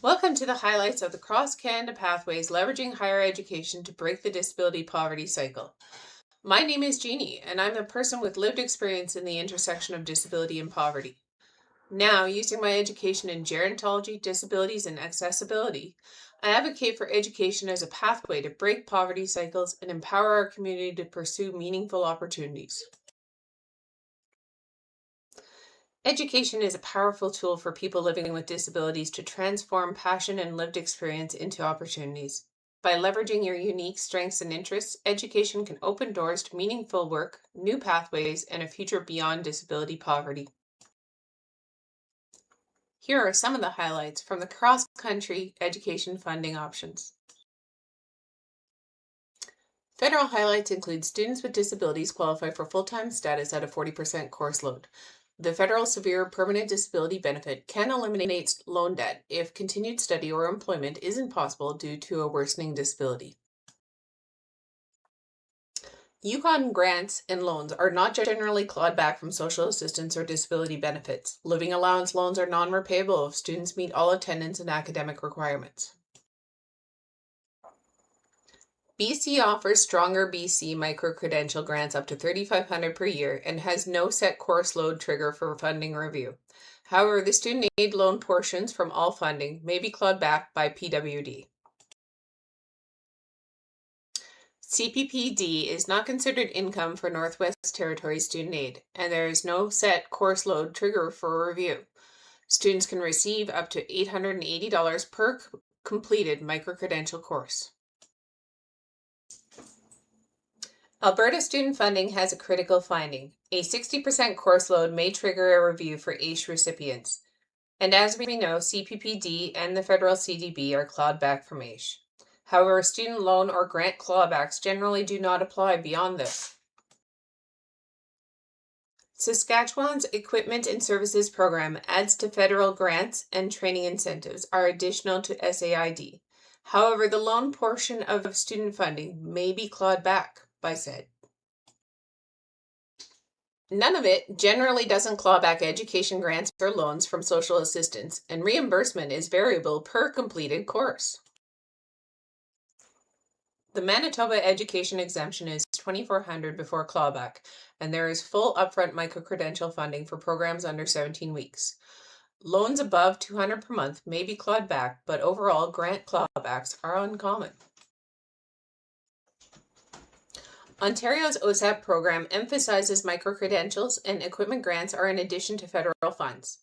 Welcome to the highlights of the Cross-Canada Pathways Leveraging Higher Education to Break the Disability Poverty Cycle. My name is Jeannie, and I'm a person with lived experience in the intersection of disability and poverty. Now, using my education in gerontology, disabilities, and accessibility, I advocate for education as a pathway to break poverty cycles and empower our community to pursue meaningful opportunities. Education is a powerful tool for people living with disabilities to transform passion and lived experience into opportunities. By leveraging your unique strengths and interests, education can open doors to meaningful work, new pathways, and a future beyond disability poverty. Here are some of the highlights from the cross-country education funding options. Federal highlights include students with disabilities qualify for full-time status at a 40% course load. The federal severe permanent disability benefit can eliminate loan debt if continued study or employment isn't possible due to a worsening disability. Yukon grants and loans are not generally clawed back from social assistance or disability benefits. Living allowance loans are non-repayable if students meet all attendance and academic requirements. BC offers stronger BC micro-credential grants up to $3,500 per year and has no set course load trigger for funding review. However, the student aid loan portions from all funding may be clawed back by PWD. CPPD is not considered income for Northwest Territories student aid, and there is no set course load trigger for review. Students can receive up to $880 per completed micro-credential course. Alberta student funding has a critical finding. A 60% course load may trigger a review for AISH recipients. And as we know, CPPD and the federal CDB are clawed back from AISH. However, student loan or grant clawbacks generally do not apply beyond this. Saskatchewan's Equipment and Services Program adds to federal grants and training incentives are additional to SAID. However, the loan portion of student funding may be clawed back by SAID. None of it generally doesn't claw back education grants or loans from social assistance, and reimbursement is variable per completed course. The Manitoba education exemption is $2,400 before clawback, and there is full upfront micro-credential funding for programs under 17 weeks. Loans above $200 per month may be clawed back, but overall grant clawbacks are uncommon. Ontario's OSAP program emphasizes micro-credentials and equipment grants are in addition to federal funds.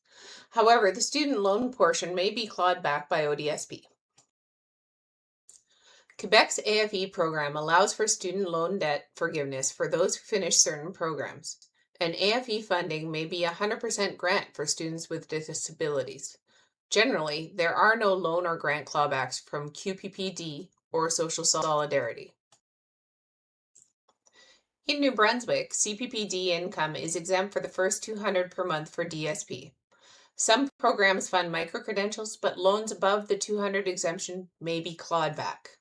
However, the student loan portion may be clawed back by ODSP. Quebec's AFE program allows for student loan debt forgiveness for those who finish certain programs, and AFE funding may be 100% grant for students with disabilities. Generally, there are no loan or grant clawbacks from QPPD or Social Solidarity. In New Brunswick, CPPD income is exempt for the first $200 per month for DSP. Some programs fund micro-credentials, but loans above the $200 exemption may be clawed back.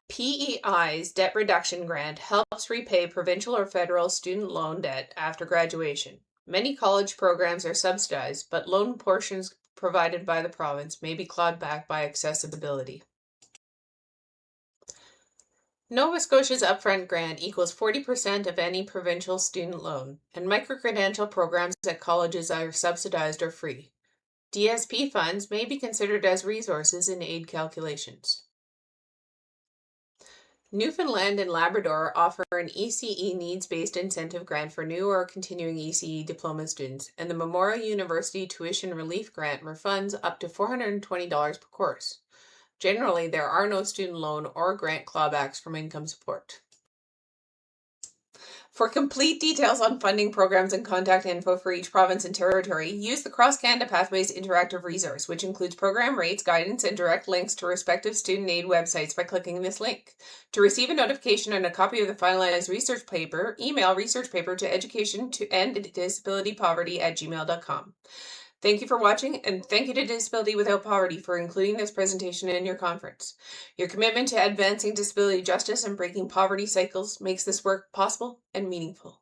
PEI's debt reduction grant helps repay provincial or federal student loan debt after graduation. Many college programs are subsidized, but loan portions provided by the province may be clawed back by accessibility. Nova Scotia's upfront grant equals 40% of any provincial student loan, and micro-credential programs at colleges are subsidized or free. DSP funds may be considered as resources in aid calculations. Newfoundland and Labrador offer an ECE needs-based incentive grant for new or continuing ECE diploma students, and the Memorial University Tuition Relief Grant refunds up to $420 per course. Generally, there are no student loan or grant clawbacks from income support. For complete details on funding programs and contact info for each province and territory, use the Cross-Canada Pathways interactive resource, which includes program rates, guidance, and direct links to respective student aid websites by clicking this link. To receive a notification and a copy of the finalized research paper, email research paper to education-to-end-disability-poverty@gmail.com. Thank you for watching, and thank you to Disability Without Poverty for including this presentation in your conference. Your commitment to advancing disability justice and breaking poverty cycles makes this work possible and meaningful.